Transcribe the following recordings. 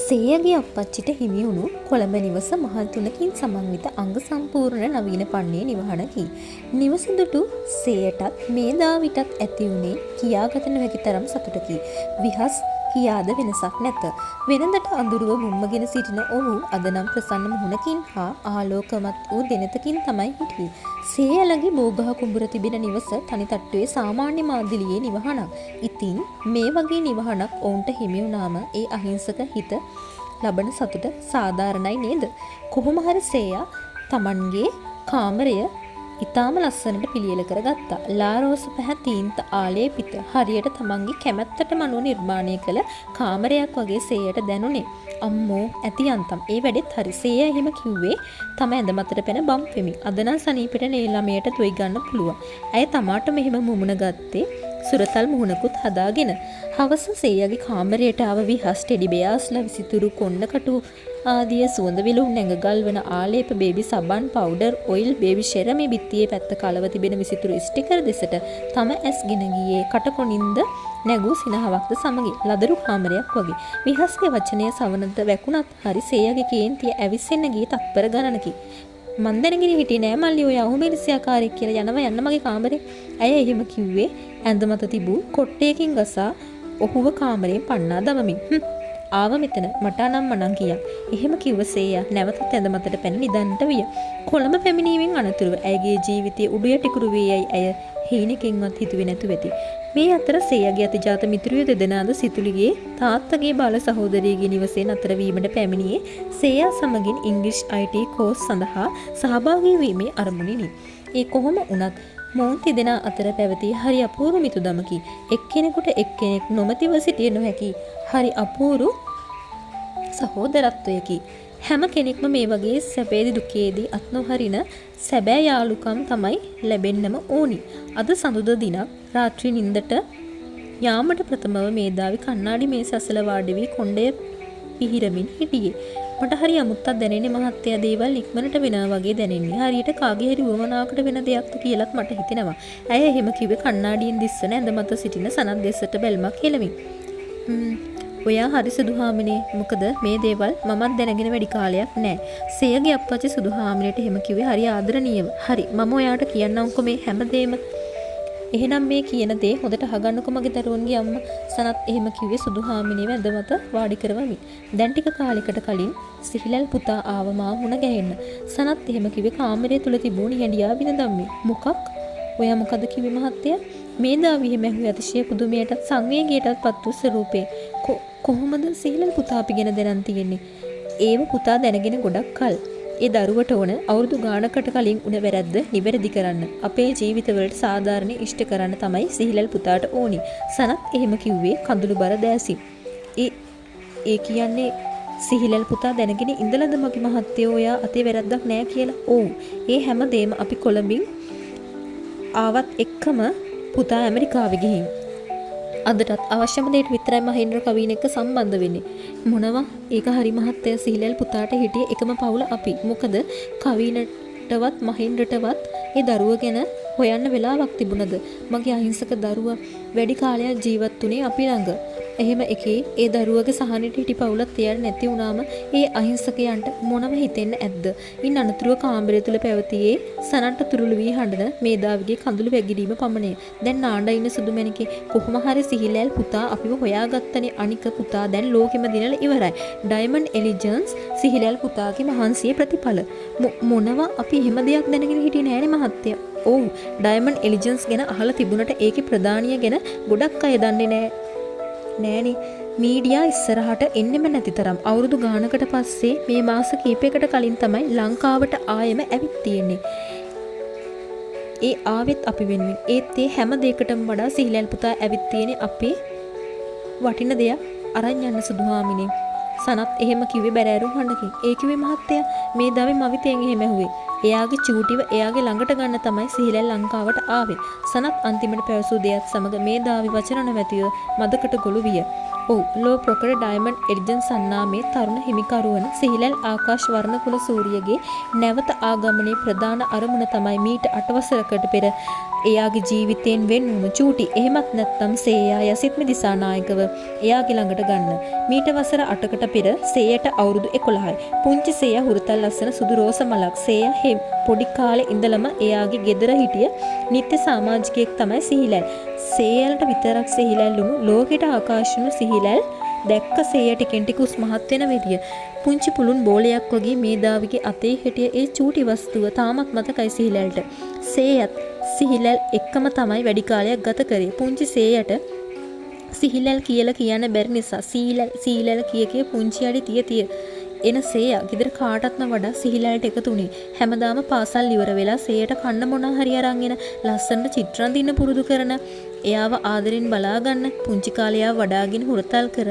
සේයගේ අප්පච්චිට හිමි වුණු කොළඹ නිවස මහල් තුනකින් සමන්විත අංග සම්පූර්ණ නවීන පන්නේ නිවහනකි. නිවස දුටු සේයටත් මේධාවිටත් ඇති වුණේ කියාගත නොහැකි තරම් සතුටකි. විහස් කියාද වෙනසක් නැත. වෙනදට අඳුරුව බුම්මගෙන සිටින ඔහු අද නම් ප්‍රසන්න මුහුණකින් හා ආලෝකමත් වූ දෙනතකින් තමයි හිටියේ. සේයලගේ බෝගහ කුඹුර තිබෙන නිවස තනි තට්ටුවේ සාමාන්‍ය මාදිලියේ නිවහනක්. ඉතින් මේ වගේ නිවහනක් ඔවුන්ට හිමි වුණාම ඒ අහිංසක හිත ලබන සතුට සාධාරණයි නේද? කොහොම හරි සේයා තමන්ගේ කාමරය ඉතාම ලස්සනට පිළියෙල කරගත්තා. ලාරෝස පැහැ තීන්ත ආලේපිත හරියට තමන්ගේ කැමැත්තටම අනුව නිර්මාණය කළ කාමරයක් වගේ සේයට දැනුනේ. අම්මෝ ඇති යන්තම් ඒ වැඩෙත් හරි. සේයා එහෙම කිව්වේ තම ඇඳ මතට පැන බම්පෙමි. අද නම් සනීපෙට නේ ළමයට තොයි ගන්න පුළුවන්. ඇය තමාට මෙහෙම මුමුණ ගත්තේ සුරතල් මුහුණකුත් හදාගෙන. හවස සේයාගේ කාමරයට ආව විහස් ටෙඩි බෙයාස්ලා විසිතුරු කොන්න කටු ආදිය සුවඳ විලවුන් නැඟ ගල්වන ආලේප බේබි සබන් පවුඩර් ඔයිල් බේබි ෂෙරමි බිත්තියේ පැත්ත කලව තිබෙන විසිතුරු ස්ටිකර් දෙසට තම ඇස් ගෙන ගියේ කටකොණින්ද නැගූ සිනහවක්ද සමගි ලදරු කාමරයක් වගේ. විහස්ගේ වචනය සවනත වැකුණත් හරි සේයාගේ කේන්තිය ඇවිස්සෙන්න ගියේ තත්පර ගණනකි. මන් දැනගෙන හිටියේ නෑ මල්ලි ඔය අහුමෙලිසියාකාරයෙක් කියලා යන්න මගේ කාමරේ. ඇය එහෙම කිව්වේ ඇඳ මත තිබූ කොට්ටයකින් ගසා ඔහුව කාමරයෙන් පන්නා දමමින්. ආව මෙතන මට අනම්මනම් කියක්. එහෙම කිව්ව සේයා නැවතත් ඇඳ මතට පැන නිදන්නට විය. කොළඹ පැමිණීමෙන් අනතුරුව ඇයගේ ජීවිතයේ උඩු යටිකුරු වී යයි ඇය හීනකින්වත් හිතුවේ නැතු වෙති. මේ අතර සේයාගේ අතිජාත මිතුරිය දෙදෙනාද සිතුලිගේ තාත්තගේ බාල සහෝදරියගේ නිවසෙන් අතර වීමට පැමිණියේ සේයා සමගින් ඉංග්‍රීසි IT කෝස් සඳහා සහභාගී වීමේ අරමුණිනි. ඒ කොහොම වුණත් මොවුන් තිදෙනා අතර පැවති හරි අපූර්ව මිතුදමකි. එක්කෙනෙකුට එක්කෙනෙක් නොමැතිව සිටිය නොහැකි හරි අපූරු සහෝදරත්වයකි. හැම කෙනෙක්ම මේ වගේ සැපේදී දුකේදී අත් නොහරින සැබෑ යාළුකම් තමයි ලැබෙන්නම ඕනි. අද සඳුදා දිනක් රාත්‍රී නිින්දට යාමට ප්‍රථමව මේධාවි කණ්ණාඩි මේස අසල වාඩි වී කොණ්ඩය පිහිරමින් හිටියේ. මට හරි අමුත්තක් දැනෙන්නේ මහත්තයා දේවල් ඉක්මනට වෙනවා වගේ දැනෙන්නේ. හරියට කාගේ හරි වමනාවකට වෙන දෙයක්ද කියලාත් මට හිතෙනවා. ඇය එහෙම කිව්වේ කණ්ණාඩියෙන් දිස්සන ඇඳ මත සිටින සනත් දෙසට බැල්මක් හෙලමින්. ඔයා හරි සුදුහාමිනේ. මොකද මේ දේවල් මමත් දැනගෙන වැඩි කාලයක් නෑ. සේයගේ අප්පච්චි සුදුහාමිනේට එහෙම කිව්වේ හරි ආදරණීයව. හරි මම ඔයාට කියන්නම්කො මේ හැමදේම. එහෙනම් මේ කියන දේ හොඳට අහගන්නකො මගේ දරුවන්ගේ අම්මා. සනත් එහෙම කිව්වේ සුදුහාමිනේව ඇඳ මත වාඩි කරවමින්. දැන් ටික කාලයකට කලින් සිහිලල් පුතා ආව මා මුණ ගැහෙන්න. සනත් එහෙම කිව්වේ කාමරය තුල තිබුණු හැඩියා විනදම්මේ. මොකක්? ඔයා මොකද කිව්වේ මහත්තයා? මේධාවි එහෙම ඇහුවේ අතිශය පුදුමයටත් සංවේගයටත් පත් වූ ස්වරූපේ. කොහොමද සිහිලල් පුතා අපි ගැන දැනන් තියෙන්නේ? ඒව පුතා දැනගෙන ගොඩක් කල්. ඒ දරුවට ඕන අවුරුදු ගානකට කලින් උන වැරද්ද නිවැරදි කරන්න. අපේ ජීවිතවලට සාධාරණ ඉෂ්ට කරන්න තමයි සිහිලල් පුතාට ඕනි. සනත් එහෙම කිව්වේ කඳුළු බර දැසි. ඒ කියන්නේ සිහිලල් පුතා දැනගෙන ඉඳලාද මගේ මහත්තයෝ ඔයා අතේ වැරද්දක් නෑ කියලා? ඔව්. ඒ හැම දෙම අපි කොළඹින් ආවත් එක්කම පුතා ඇමරිකාවේ ගිහින් අදටත් අවශ්‍යම දෙයට විතරයි මහේන්ද්‍ර කවීන් එක්ක සම්බන්ධ වෙන්නේ. මොනවා? ඒක හරි මහත්තයා සිහිලල් පුතාට හිටියේ එකම පවුල අපි. මොකද කවීනටවත් මහේන්ද්‍රටවත් ඒ දරුව ගැන හොයන්න වෙලාවක් තිබුණද? මගේ අහිංසක දරුවා වැඩි කාලයක් ජීවත් වුණේ අපි ළඟ. එහෙම එකේ ඒ දරුවගේ සහනෙට හිටි පවුලක් තියන්න නැති වුණාම ඒ අහිංසකයන්ට මොනව හිතෙන්න ඇද්ද? ඉන් අනතුරුව කාමරය තුල පැවතියේ සනන්ට තුරුළු වී හඬන මේධාවිගේ කඳුළු වැගිරීම පමණය. දැන් නාඩ ඉන්න සුදුමැණිකේ කොහොම හරි සිහිලල් පුතා අපිව හොයාගත්තනේ. අනික පුතා දැන් ලෝකෙම දිනලා ඉවරයි. ඩයමන්ඩ් එලිජන්ස් සිහිලල් පුතාගේ මහන්සියේ ප්‍රතිඵල. මොනවා අපි එහෙම දෙයක් දැනගෙන හිටියේ නෑනේ මහත්තයා. ඔව් ඩයමන්ඩ් එලිජන්ස් ගැන අහලා තිබුණට ඒකේ ප්‍රධානිය ගැන ගොඩක් අය දන්නේ නෑනේ. මීඩියා ඉස්සරහට එන්නෙම නැති තරම්. අවුරුදු ගානකට පස්සේ මේ මාස කීපයකට කලින් තමයි ලංකාවට ආයෙම ඇවිත් තියෙන්නේ. ඒ ආවෙත් අපි වෙනුවෙන්. ඒත් ඒ හැම දෙයකටම වඩා සිහිලල් පුතා ඇවිත් තියෙන්නේ අපේ වටින දෙයක් අරන් යන්න සුදුහාමිනේ. සනත් එහෙම කිව්වේ බැරෑරුම් හඬකින්. ඒ කිව්වේ මහත්තයා මේ දාවේ මවිතෙන් එහෙම ඇහුවේ. එයාගේ චූටිව එයාගේ ළඟට ගන්න තමයි සිහිලල් ලංකාවට ආවේ. සනත් අන්තිමට පැවසූ දෙයත් සමග මේ දාවි වචන නැවතිව මදකට ගොළු විය. ඔව් ලෝ ප්‍රොකර ඩයමන්ඩ් එලිජන්ස් සන්නාමේ තරුණ හිමිකරුවන සිහිලල් ආකාශ වර්ණකුල සූරියගේ නැවත ආගමනයේ ප්‍රධාන අරමුණ තමයි මීට 8 වසරකට පෙර එයාගේ ජීවිතයෙන් වෙන් වුණු චූටි. එහෙමත් නැත්නම් සේයා යසිත්මි දිසානායකව එයාගේ ළඟට ගන්න. මීට වසර 8කට පෙර සේයට අවුරුදු 11යි. පුංචි සේයා හුරතල් ලස්සන සුදු රෝස මලක්. සේයා පොඩි කාලේ ඉඳලම එයාගේ ගෙදර හිටිය නිත්‍ය සමාජිකයෙක් තමයි සිහිලල්. සේයලට විතරක් සිහිලල් වුණු ලෝකෙට ආකාශුණු සිහිලල් දැක්ක සේය ටිකෙන් ටික උස් මහත් වෙන විදිය. පුංචි පුළුන් බෝලයක් වගේ මේදාවිගේ අතේ හිටිය ඒ චූටි වස්තුව තාමත් මතකයි සිහිලල්ට. සේයත් සිහිලල් එක්කම තමයි වැඩි කාලයක් ගත කරේ. පුංචි සේයට සිහිලල් කියලා කියන්න බැරි නිසා සීලල් කිය පුංචි අඩි තිය එන සේයා ගෙදර කාටත්ම වඩා සිහිලල්ට එකතු වුණේ. හැමදාම පාසල් ඉවර වෙලා සේයට කන්න මොනා හරි අරන් එන ලස්සනට චිත්‍රන් දින්න පුරුදු කරන එයාව ආදරෙන් බලා ගන්න පුංචි කාලේ එයාව වඩාගෙන හුරතල් කර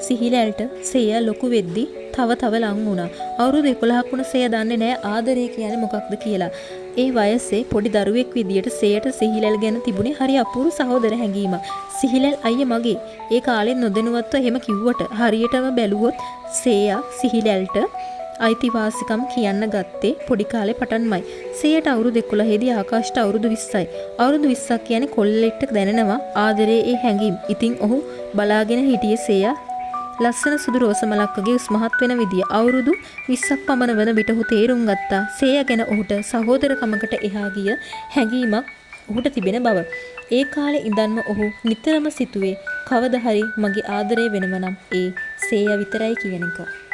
සිහිලල්ට සේයා ලොකු වෙද්දි තව ලං වුණා. අවුරුදු 11ක් වුණ සේයා දන්නේ නැහැ ආදරය කියන්නේ මොකක්ද කියලා. ඒ වයසේ පොඩි දරුවෙක් විදියට සේයට සිහිලල් ගැන තිබුණේ හරි අපූර්ව සහෝදර හැඟීමක්. සිහිලල් අයියා මගේ. ඒ කාලේ නොදැනුවත්ව එහෙම කිව්වට හරියටම බැලුවොත් සේයා සිහිලල්ට අයිතිවාසිකම් කියන්න ගත්තේ පොඩි කාලේ පටන්මයි. සේයට අවුරුදු 11 දී ආකාශට අවුරුදු 20යි. අවුරුදු 20ක් කියන්නේ කොල්ලෙක්ට දැනෙනවා ආදරේ ඒ හැඟීම්. ඉතින් ඔහු බලාගෙන හිටියේ සේයා ලස්සන සුදු රෝස මලක් වගේ උස්මහත් වෙන විදිය. අවුරුදු 20ක් පමණ වන විට ඔහු තේරුම් ගත්තා සේයා ගැන ඔහුට සහෝදරකමකට එහා ගිය හැඟීමක් ඔහුට තිබෙන බව. ඒ කාලේ ඉඳන්ම ඔහු නිතරම සිතුවේ කවදා හරි මගේ ආදරේ වෙනව නම් ඒ සේයා විතරයි කියන එක.